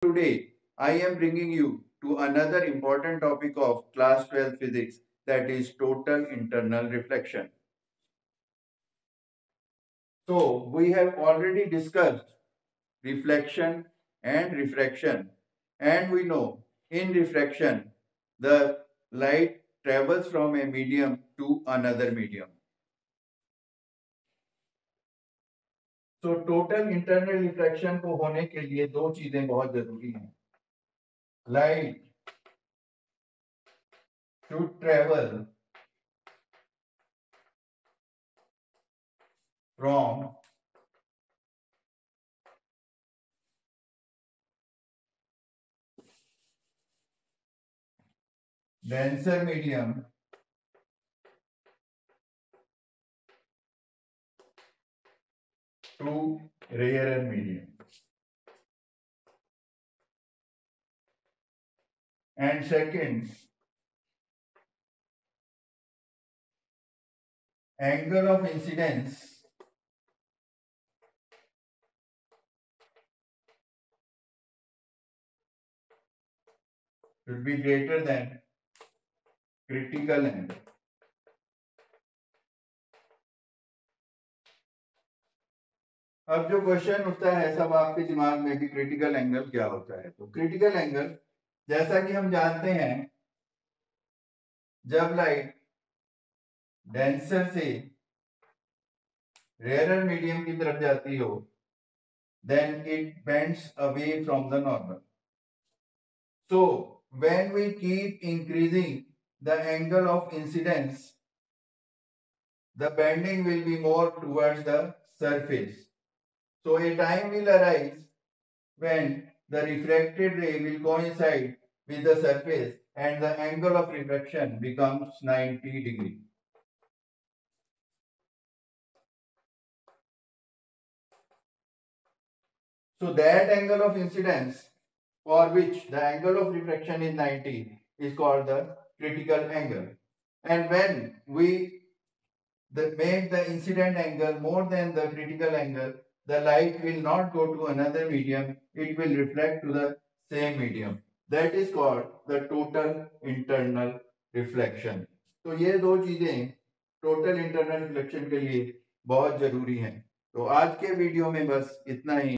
Today, I am bringing you to another important topic of class 12 physics, that is total internal reflection. So, we have already discussed reflection and refraction, and we know in refraction the light travels from a medium to another medium. तो total internal refraction को होने के लिए दो चीजें बहुत जरूरी हैं. Light should travel from denser medium to rarer medium. And second, angle of incidence should be greater than critical angle. अब जो क्वेश्चन उठता है सब आपके दिमाग में भी क्रिटिकल एंगल क्या होता है. तो क्रिटिकल एंगल जैसा कि हम जानते हैं, जब लाइट डेंसर से रेयर मीडियम की तरफ जाती हो, then it bends away from the normal. So when we keep increasing the angle of incidence, the bending will be more towards the surface. So a time will arise when the refracted ray will coincide with the surface and the angle of refraction becomes 90 degree. So that angle of incidence for which the angle of refraction is 90 is called the critical angle. And when we make the incident angle more than the critical angle, the light will not go to another medium, it will reflect to the same medium. That is called the total internal reflection. तो ये दो चीजें total internal reflection के लिए बहुत जरूरी हैं. तो आज के वीडियो में बस इतना ही.